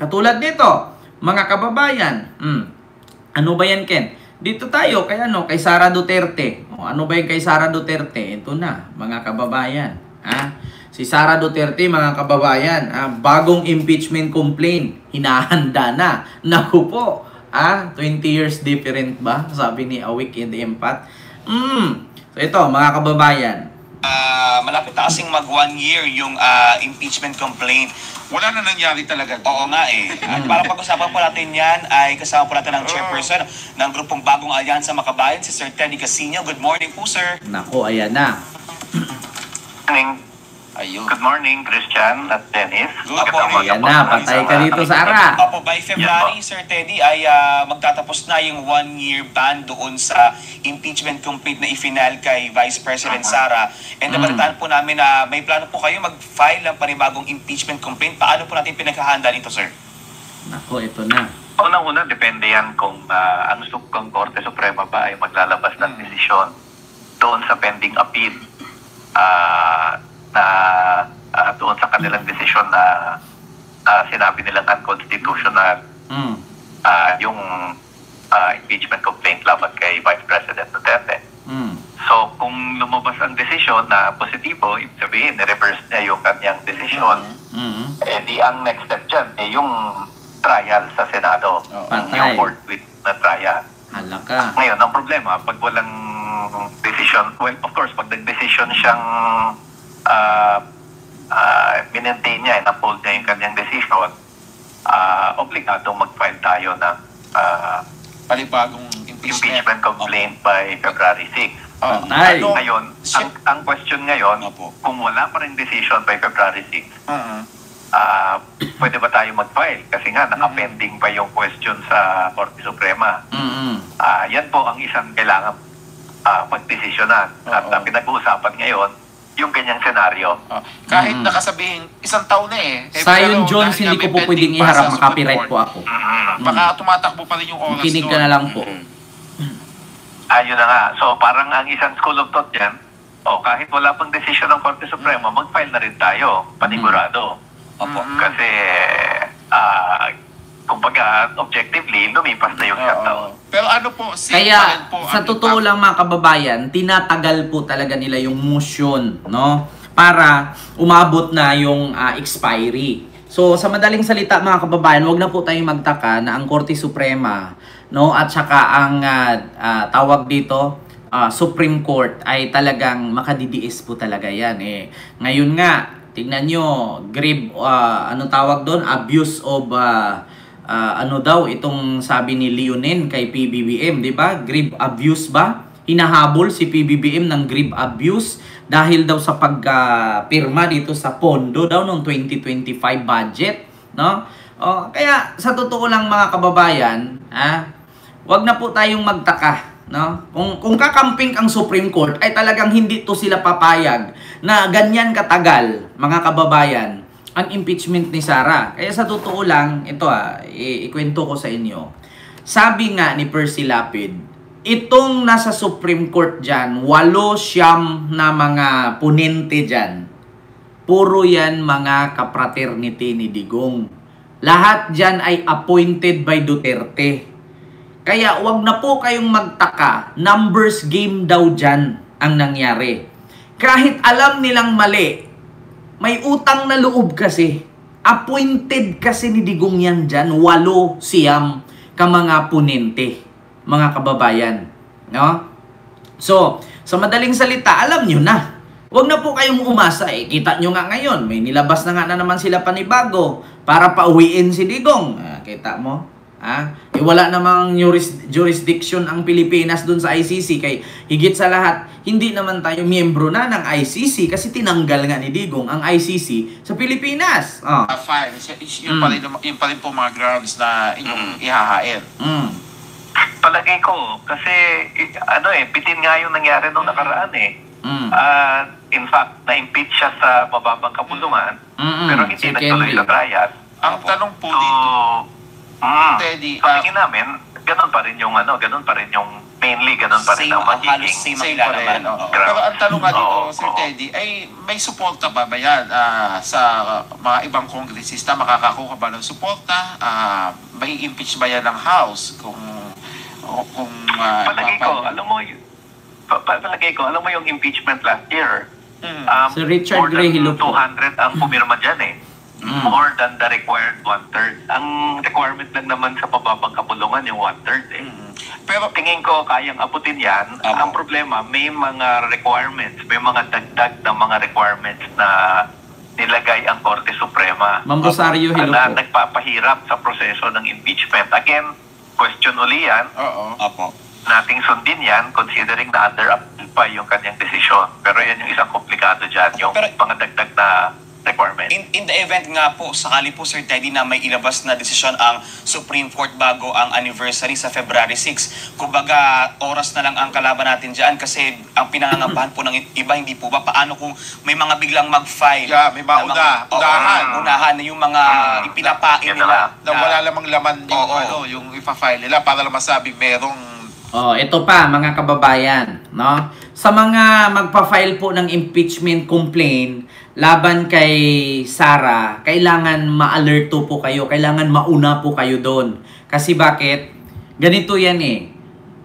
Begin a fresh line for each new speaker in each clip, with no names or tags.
Katulad nito, mga kababayan. Ano ba yan, Ken? Dito tayo kay kay Sara Duterte. Ano ba yan kay Sara Duterte? Ito na, mga kababayan. Si Sara Duterte, mga kababayan, bagong impeachment complaint, hinahanda na. Naku po, 20 years different ba? Sabi ni Awik in the Empat. So ito, mga kababayan.
Malapit na kasing mag 1 year yung impeachment complaint.
Wala na nangyari talaga.
Oo nga eh. At para pag-usapan po natin yan, ay kasama po natin ang chairperson ng grupong Bagong Alyansa Makabayan, si Sir Teddy Casino. Good morning po, sir.
Naku, ayan na.
Ayun.
Good morning, Christian at Dennis.
Good
Ayan na, patay ka dito, Sara.
Opo, by February, Sir Teddy, ay magtatapos na yung 1-year ban doon sa impeachment complaint na ifinal kay Vice President Sara. And nabalitaan po namin na may plano po kayo mag-file ng panibagong impeachment complaint. Paano po natin pinaghahanda nito, sir?
Naku, ito na.
Unang-una, depende yan kung ang Korte Suprema ba ay maglalabas ng desisyon doon sa pending appeal na doon sa kanilang desisyon na sinabi nilang unconstitutional yung impeachment complaint laban kay Vice President Duterte. So, kung lumabas ang desisyon na positibo, ibig sabihin, reverse niya yung kanyang desisyon, di ang next step dyan, yung trial sa Senado, yung court with na trial.
Halaka.
Ngayon, ang problema, pag walang decision, well, of course, pag nag-decision siyang minentain niya, na-uphold niya yung kanyang decision, obligadong mag-file tayo ng
Panibagong
impeachment complaint by February 6. Ngayon, ang question ngayon, kung wala pa rin decision by February 6, pwede ba tayo mag-file? Kasi nga, naka-pending pa yung question sa Korte Suprema. Yan po ang isang kailangan pag-desisyonan. At pinag-uusapan ngayon, yung kanyang senaryo.
Kahit nakasabihin, isang taon na eh.
Zion Jones, hindi ko po pwedeng iharap. Copyright po ako.
Baka tumatakbo pa rin yung oras
Kinig ka na lang po.
Ayun na nga. So, parang ang isang school of thought yan, kahit wala pang desisyon ng Korte Suprema, mag-file na rin tayo, panigurado. Kasi, kumbaga, objectively, lumipas na yung shutdown.
Pero ano po,
kaya sa totoo lang, mga kababayan, tinatagal po talaga nila yung motion, no? Para umabot na yung expiry. So, sa madaling salita, mga kababayan, wag na po tayong magtaka na ang Korte Suprema, no, at saka ang tawag dito, Supreme Court ay talagang makadidiis po talaga yan. Ngayon nga, tingnan nyo, grave, anong tawag doon? Abuse of ano daw itong sabi ni Leonen kay PBBM, 'di ba? Grave abuse ba? Hinahabol si PBBM ng grave abuse dahil daw sa pagpirma dito sa pondo daw ng 2025 budget, no? Kaya sa totoo lang, mga kababayan, wag na po tayong magtaka, no? Kung kakamping ang Supreme Court ay talagang hindi to sila papayag na ganyan katagal, mga kababayan, ang impeachment ni Sara. Kaya sa totoo lang, ito ikwento ko sa inyo. Sabi nga ni Percy Lapid, itong nasa Supreme Court dyan, 8 na mga punente dyan, puro yan mga kapraternity ni Digong. Lahat dyan ay appointed by Duterte. Kaya wag na po kayong magtaka, numbers game daw dyan ang nangyari. Kahit alam nilang mali, may utang na loob kasi. Appointed kasi ni Digong yan dyan. 8 ka mga punente, mga kababayan. No? So, sa madaling salita, alam nyo na. Huwag na po kayong umasa. Kita nyo nga ngayon, may nilabas na nga na naman sila panibago para pauwiin si Digong. Kita mo? Wala namang jurisdiction ang Pilipinas dun sa ICC. Kay higit sa lahat, hindi naman tayo miyembro na ng ICC kasi tinanggal nga ni Digong ang ICC sa Pilipinas.
Fine. Yung pa rin po mga grounds na inyong ihahain.
Palagay ko, kasi bitin nga yung nangyari nung nakaraan in fact, na-impeach siya sa mababang kapulungan, pero hindi nagtuloy sa trial.
Ang tanong po dito, Teddy,
tingin namin, ganun pa rin yung mainly ganun pa rin
Same,
ang magiging.
halos same ang
Same pa rin.
ilalaman. Oo.
Pero ang tanong nga dito,
Oo,
Sir
oo.
Teddy, ay may suporta ba yan sa mga ibang kongresista? Makakakuha ba ng suporta? May impeach ba yan ng House?
Palagay ko, alam mo, alam mo yung impeachment last year,
Si Richard
more than
Grahilo po.
200 ang pumirma dyan eh. More than the required 1/3. Ang requirement lang naman sa pababang kapulungan yung 1/3 eh. Pero tingin ko kayang abutin yan. Ang problema, may mga requirements, may mga dagdag na mga requirements na nilagay ang Korte Suprema.
Ma'am Rosario, hello
Na
po.
nagpapahirap sa proseso ng impeachment. Again, question uli yan.
Oo.
Opo.
Nating sundin yan considering na under appeal pa yung kanyang desisyon. Pero yan yung isang komplikado dyan, yung
Pero-
mga dagdag na requirement.
In the event nga po, sakali po Sir Teddy na may ilabas na desisyon ang Supreme Court bago ang anniversary sa February 6, kumbaga oras na lang ang kalaban natin dyan kasi ang pinangangabahan po ng iba, hindi po ba? Paano kung may mga biglang mag-file?
Yeah, may mauna, unahan.
Unahan na yung mga ipinapain
Yun
nila.
Na wala lamang laman yung,
Oo.
yung ipa-file nila para lang masabing merong
Ito pa mga kababayan, no? Sa mga magpa-file po ng impeachment complaint laban kay Sara, kailangan ma-alerto po kayo, kailangan mauna po kayo doon. Kasi bakit? Ganito yan eh.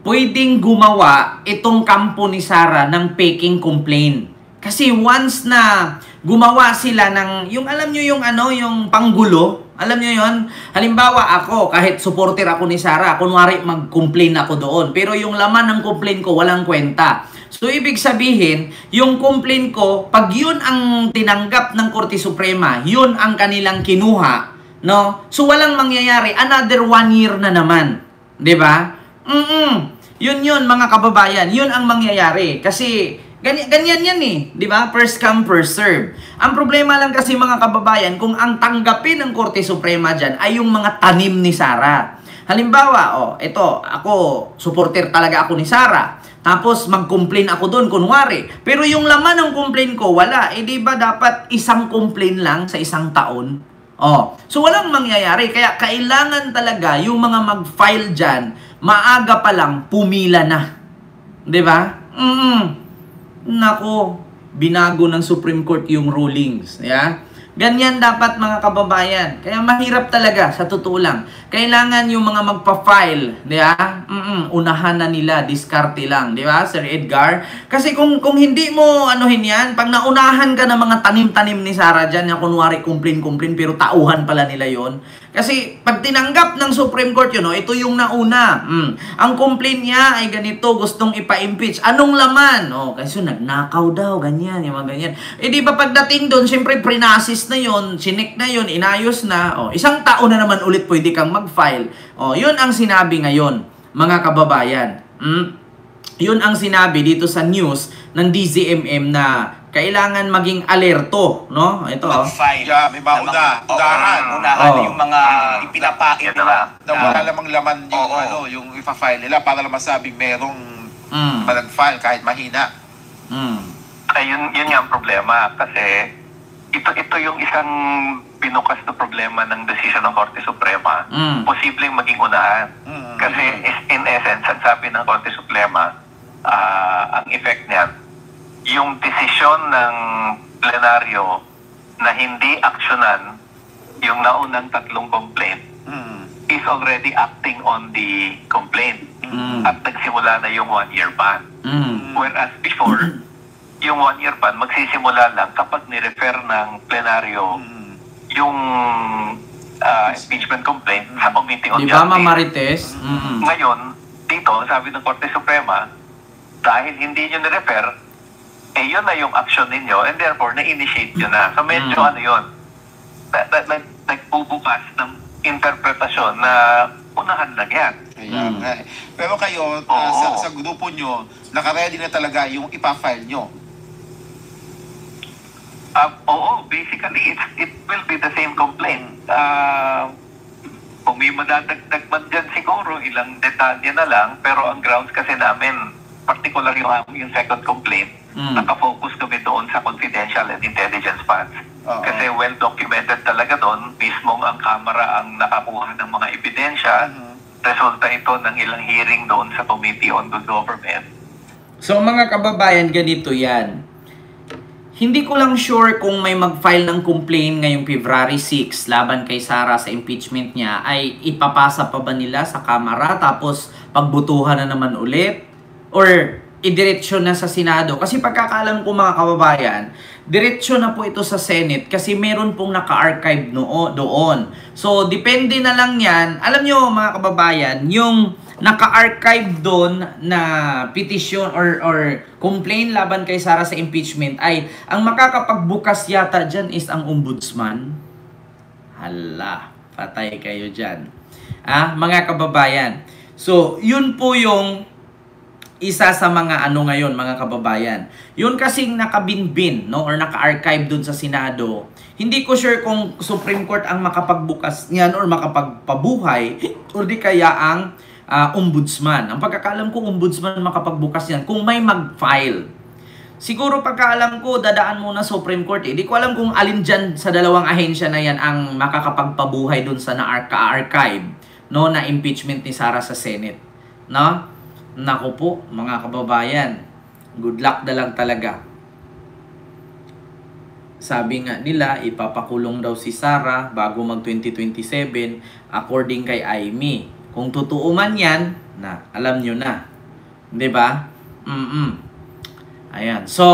Pwedeng gumawa itong kampo ni Sara ng faking complaint. Kasi once na gumawa sila ng, yung alam nyo yung ano, yung panggulo, alam nyo yun? Halimbawa ako, kahit supporter ako ni Sara, kunwari mag-complain ako doon. Pero yung laman ng complaint ko, walang kwenta. So, ibig sabihin, yung complaint ko, pag yun ang tinanggap ng Korte Suprema, yun ang kanilang kinuha, no? So, walang mangyayari. Another 1 year na naman. 'Di ba? Yun, mga kababayan. Yun ang mangyayari. Kasi, ganyan yan eh. 'Di ba? First come, first serve. Ang problema lang kasi mga kababayan, kung ang tanggapin ng Korte Suprema dyan ay yung mga tanim ni Sara. Halimbawa, ito, ako, supporter talaga ako ni Sara. Tapos mag-complain ako doon, kunwari. Pero yung laman ng complaint ko, wala. Di ba dapat isang complaint lang sa isang taon? So walang mangyayari. Kaya kailangan talaga yung mga mag-file dyan, maaga pa lang, pumila na. Di ba? Nako, binago ng Supreme Court yung rulings. Yeah? Ganyan dapat mga kababayan. Kaya mahirap talaga, sa totoo lang. Kailangan yung mga magpa-file, di ba? Unahan na nila, diskarte lang, di ba, Sir Edgar? Kasi kung hindi mo anuhin yan, pag naunahan ka ng mga tanim-tanim ni Sara dyan, na kunwari complain, pero tauhan pala nila yon. Kasi pag tinanggap ng Supreme Court yun, ito yung nauna. Ang complaint niya ay ganito, gustong ipa-impeach. Anong laman? Kasi nagnakaw daw, ganyan, yung mga ganyan. Di ba pagdating doon, siyempre prinasis na yon, sinik na yon, inayos na. Isang taon na naman ulit pwede kang mag-file. Yun ang sinabi ngayon, mga kababayan. Yun ang sinabi dito sa news ng DZMM na kailangan maging alerto, no? Ito,
Mag-file.
Yeah, may mauna, unahan.
Unahan na yung mga ipinapain nila.
na wala lamang laman yung, yung ipa-file nila para lang masabing merong nag-file kahit mahina.
Ayun, yun nga ang problema kasi ito yung isang binukas na problema ng desisyon ng Korte Suprema, posibleng maging unahan. Kasi in essence, ang sabi ng Korte Suprema, ang effect niyan, yung desisyon ng plenaryo na hindi aksyonan yung naunang tatlong complaint is already acting on the complaint at nagsimula na yung 1-year ban. Whereas before, yung 1-year ban magsisimula lang kapag nirefer ng plenaryo yung impeachment complaint sa Committee on
di ba, Ma'am
Justice.
Marites?
Ngayon, dito, sabi ng Korte Suprema, dahil hindi nyo nirefer, yun na yung action ninyo and therefore, na-initiate nyo na. So medyo ano yun, nagbubukas ng interpretasyon na unahan lang yan.
Kaya nga eh. Pero kayo, sa grupo nyo, nakaready na talaga yung ipa-file nyo.
Oo, basically, it will be the same complaint. Kung may madadagdag man dyan siguro, ilang detalye na lang, pero ang grounds kasi namin, particular yung second complaint, nakafocus kami doon sa confidential and intelligence funds. Kasi well documented talaga doon, mismong ang Kamara ang nakakuha ng mga ebidensya resulta ito ng ilang hearing doon sa Committee on Good Government.
So mga kababayan, ganito yan. Hindi ko lang sure kung may mag-file ng complaint ngayong February 6 laban kay Sara sa impeachment niya, ay ipapasa pa ba nila sa Kamara tapos pagbutuhan na naman ulit? Or idiretsyo na sa Senado? Kasi pagkakaalam ko mga kababayan, diretsyo na po ito sa Senate kasi meron pong naka-archive doon. So depende na lang yan. Alam nyo mga kababayan, yung naka-archive doon na petition or complaint laban kay Sara sa impeachment ay ang makakapagbukas yata dyan is ang ombudsman. Hala, patay kayo dyan. Mga kababayan. So, yun po yung isa sa mga ano ngayon, mga kababayan. Yun kasing nakabinbin, no, or naka-archive dun sa Senado. Hindi ko sure kung Supreme Court ang makapagbukas niyan or makapagpabuhay or di kaya ang ombudsman. Ang pagkakalam ko, ombudsman makapagbukas yan kung may mag-file. Siguro pagkaalam ko, dadaan muna Supreme Court. Di ko alam kung alin dyan sa dalawang ahensya na yan ang makakapagpabuhay dun sa na-archive, no, na impeachment ni Sara sa Senate. No? Naku po, mga kababayan. Good luck na lang talaga. Sabi nga nila, ipapakulong daw si Sara bago mag 2027 according kay Amy. Kung totoo man yan, alam nyo na. 'Di ba? Ayan. So,